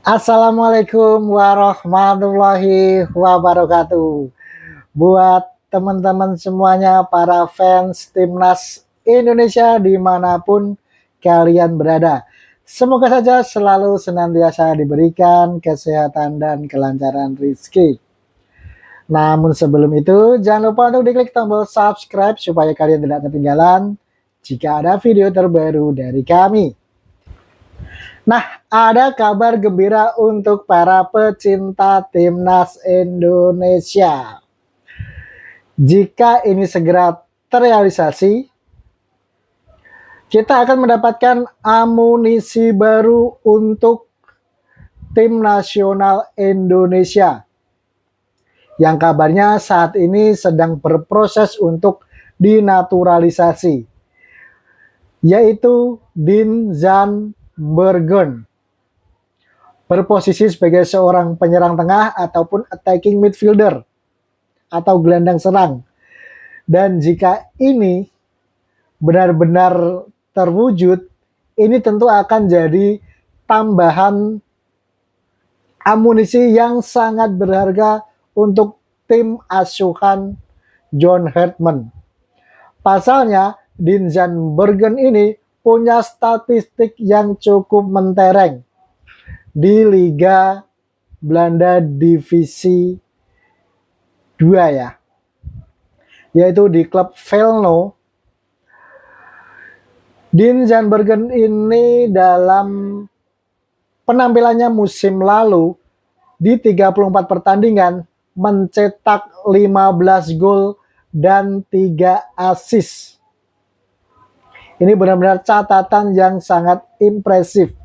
Assalamualaikum warahmatullahi wabarakatuh. Buat teman-teman semuanya, para fans Timnas Indonesia dimanapun kalian berada. Semoga saja selalu senantiasa diberikan kesehatan dan kelancaran rezeki. Namun sebelum itu, jangan lupa untuk diklik tombol subscribe supaya kalian tidak ketinggalan jika ada video terbaru dari kami. Nah, ada kabar gembira untuk para pecinta Timnas Indonesia. Jika ini segera terrealisasi, kita akan mendapatkan amunisi baru untuk tim nasional Indonesia yang kabarnya saat ini sedang berproses untuk dinaturalisasi, yaitu Dean Zandbergen, berposisi sebagai seorang penyerang tengah ataupun attacking midfielder atau gelandang serang. Dan jika ini benar-benar terwujud, ini tentu akan jadi tambahan amunisi yang sangat berharga untuk tim asuhan John Hartman. Pasalnya, Dean Zandbergen ini punya statistik yang cukup mentereng di Liga Belanda Divisi 2 ya, yaitu di klub Velno. Dean Zandbergen ini dalam penampilannya musim lalu di 34 pertandingan mencetak 15 gol dan 3 assist. Ini benar-benar catatan yang sangat impresif.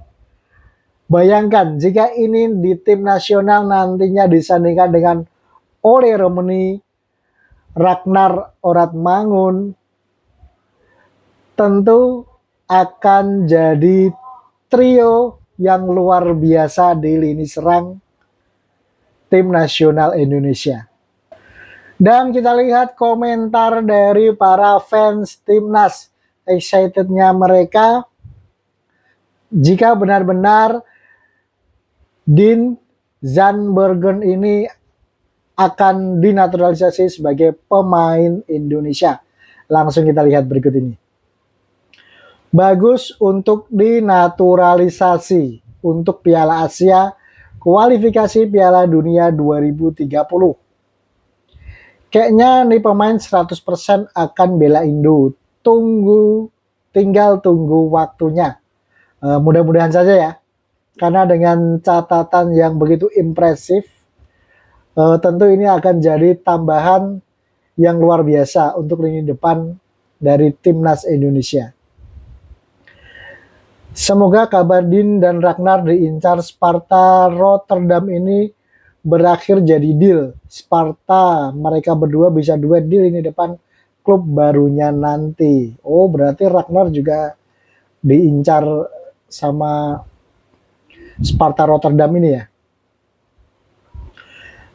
Bayangkan jika ini di tim nasional nantinya disandingkan dengan Ole Romani, Ragnar Oratmangun, tentu akan jadi trio yang luar biasa di lini serang tim nasional Indonesia. Dan kita lihat komentar dari para fans Timnas, excitednya mereka jika benar-benar Dean Zandbergen ini akan dinaturalisasi sebagai pemain Indonesia. Langsung kita lihat berikut ini. Bagus untuk dinaturalisasi untuk Piala Asia kualifikasi Piala Dunia 2030. Kayaknya nih pemain 100% akan bela Indo. Tinggal tunggu waktunya. Mudah-mudahan saja ya. Karena dengan catatan yang begitu impresif, tentu ini akan jadi tambahan yang luar biasa untuk lini depan dari Timnas Indonesia. Semoga kabar Dean dan Ragnar diincar Sparta Rotterdam ini berakhir jadi deal. Sparta, mereka berdua bisa duet deal ini depan klub barunya nanti. Oh, berarti Ragnar juga diincar sama Sparta Rotterdam ini ya.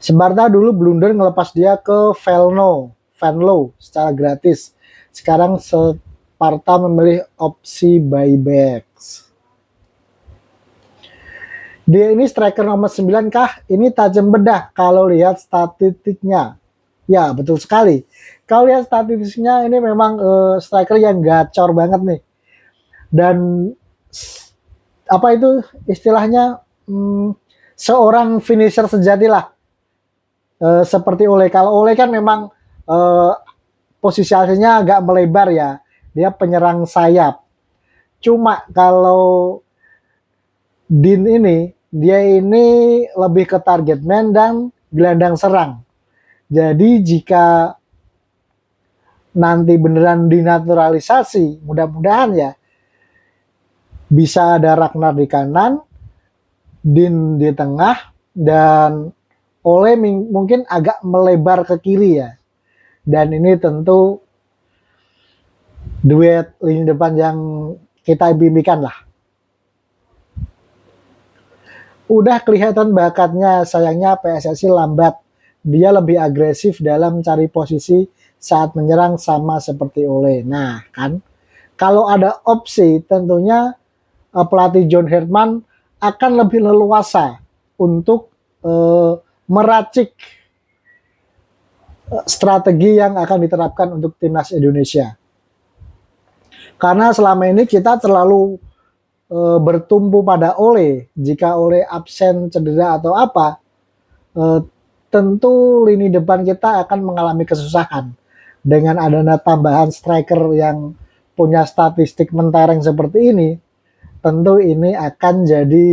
Sparta dulu blunder ngelepas dia ke Venlo secara gratis. Sekarang Sparta memilih opsi buyback. Dia ini striker nomor 9 kah? Ini tajam bedah kalau lihat statistiknya. Ya, betul sekali. Kalau lihat statistiknya ini memang striker yang gacor banget nih. Dan apa itu istilahnya seorang finisher sejati lah. Seperti Ole. Kalau Ole kan memang posisi aslinya agak melebar ya. Dia penyerang sayap. Cuma kalau Dean ini, dia ini lebih ke target man dan gelandang serang. Jadi jika nanti beneran dinaturalisasi, mudah-mudahan ya, bisa ada Ragnar di kanan, Dean di tengah, dan Ole mungkin agak melebar ke kiri ya. Dan ini tentu duet lini depan yang kita impikan lah. Udah kelihatan bakatnya, sayangnya PSSI lambat. Dia lebih agresif dalam cari posisi saat menyerang sama seperti Ole. Nah kan, kalau ada opsi tentunya pelatih John Hartman akan lebih leluasa untuk meracik strategi yang akan diterapkan untuk timnas Indonesia. Karena selama ini kita terlalu bertumpu pada Ole. Jika Ole absen, cedera atau apa, tentu lini depan kita akan mengalami kesusahan. Dengan adanya tambahan striker yang punya statistik mentereng seperti ini, tentu ini akan jadi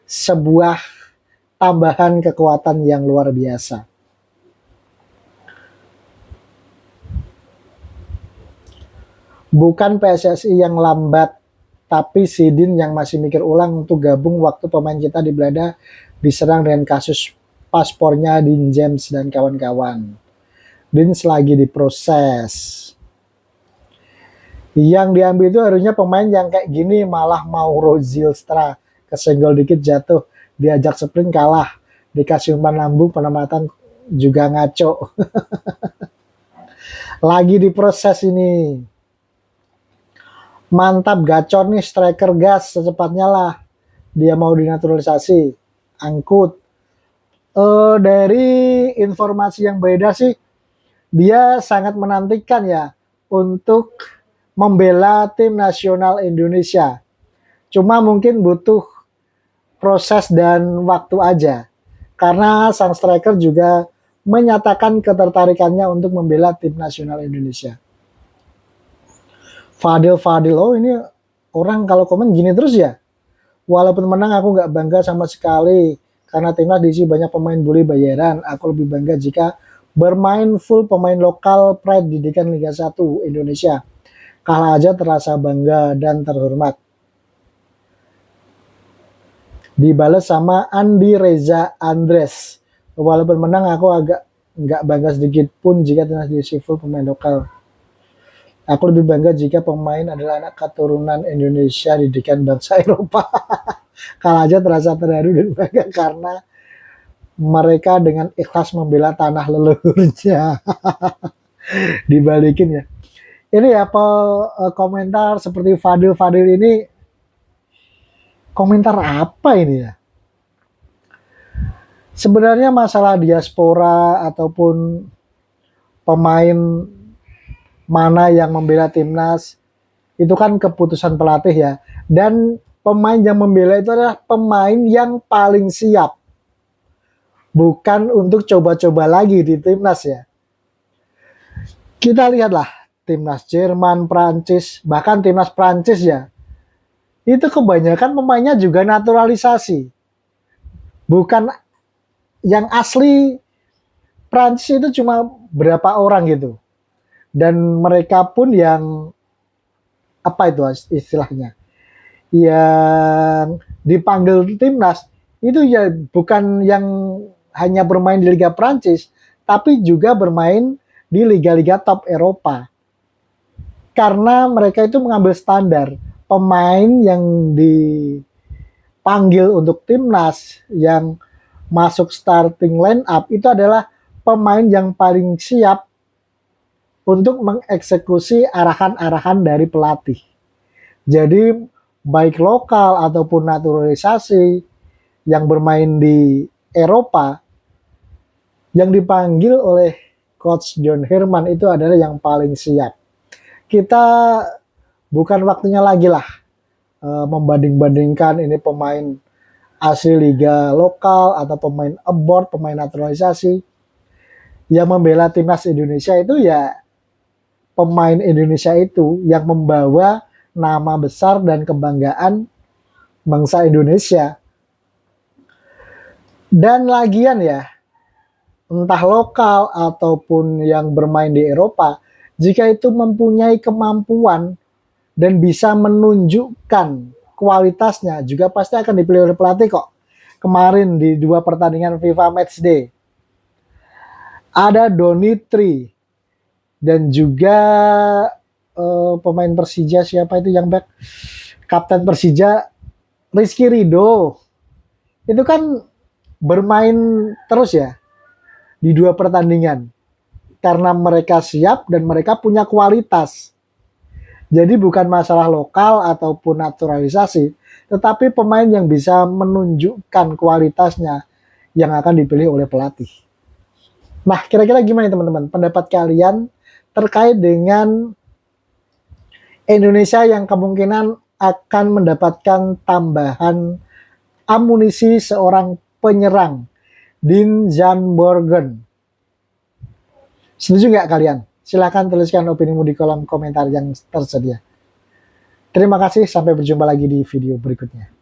sebuah tambahan kekuatan yang luar biasa. Bukan PSSI yang lambat, tapi Sidin yang masih mikir ulang untuk gabung waktu pemain kita di Belanda diserang dengan kasus paspornya Dean James dan kawan-kawan. Dean lagi diproses. Yang diambil itu harusnya pemain yang kayak gini, malah Mauro Zylstra kesenggol dikit jatuh, diajak sprint kalah, dikasih umpan lambung penempatan juga ngaco. Lagi diproses ini. Mantap gacor nih striker gas, secepatnya lah dia mau dinaturalisasi, angkut. Dari informasi yang beda sih, dia sangat menantikan ya untuk membela tim nasional Indonesia. Cuma mungkin butuh proses dan waktu aja. Karena sang striker juga menyatakan ketertarikannya untuk membela tim nasional Indonesia. Fadil, oh ini orang kalau komen gini terus ya. Walaupun menang aku nggak bangga sama sekali karena timnas diisi banyak pemain bully bayaran. Aku lebih bangga jika bermain full pemain lokal pride didikan Liga 1 Indonesia. Kalah aja terasa bangga dan terhormat. Dibalas sama Andi Reza Andres. Walaupun menang aku agak nggak bangga sedikit pun jika timnas diisi full pemain lokal. Aku lebih bangga jika pemain adalah anak keturunan Indonesia didikan bangsa Eropa. Kalah aja terasa terharu dan bangga karena mereka dengan ikhlas membela tanah leluhurnya. Dibalikin ya. Ini ya komentar seperti Fadil ini, komentar apa ini ya? Sebenarnya masalah diaspora ataupun pemain mana yang membela timnas itu kan keputusan pelatih ya, dan pemain yang membela itu adalah pemain yang paling siap, bukan untuk coba-coba lagi di timnas ya. Kita lihatlah timnas Jerman, Prancis, bahkan timnas Prancis ya, itu kebanyakan pemainnya juga naturalisasi, bukan yang asli. Prancis itu cuma berapa orang gitu. Dan mereka pun yang apa itu istilahnya, yang dipanggil timnas itu ya bukan yang hanya bermain di Liga Prancis, tapi juga bermain di liga-liga top Eropa. Karena mereka itu mengambil standar pemain yang dipanggil untuk timnas, yang masuk starting line up itu adalah pemain yang paling siap untuk mengeksekusi arahan-arahan dari pelatih. Jadi baik lokal ataupun naturalisasi yang bermain di Eropa, yang dipanggil oleh Coach John Herman itu adalah yang paling siap. Kita bukan waktunya lagi lah membanding-bandingkan ini pemain asli liga lokal atau pemain abroad, pemain naturalisasi. Yang membela timnas Indonesia itu ya pemain Indonesia itu yang membawa nama besar dan kebanggaan bangsa Indonesia. Dan lagian ya, entah lokal ataupun yang bermain di Eropa, jika itu mempunyai kemampuan dan bisa menunjukkan kualitasnya, juga pasti akan dipilih oleh pelatih kok. Kemarin di 2 pertandingan FIFA Matchday, ada Donitri dan juga pemain Persija siapa itu yang back, kapten Persija Rizky Ridho, itu kan bermain terus ya di 2 pertandingan karena mereka siap dan mereka punya kualitas. Jadi bukan masalah lokal ataupun naturalisasi, tetapi pemain yang bisa menunjukkan kualitasnya yang akan dipilih oleh pelatih. Nah, kira-kira gimana teman-teman? Pendapat kalian terkait dengan Indonesia yang kemungkinan akan mendapatkan tambahan amunisi seorang penyerang, Dean Zandbergen. Setuju nggak kalian? Silahkan tuliskan opinimu di kolom komentar yang tersedia. Terima kasih, sampai berjumpa lagi di video berikutnya.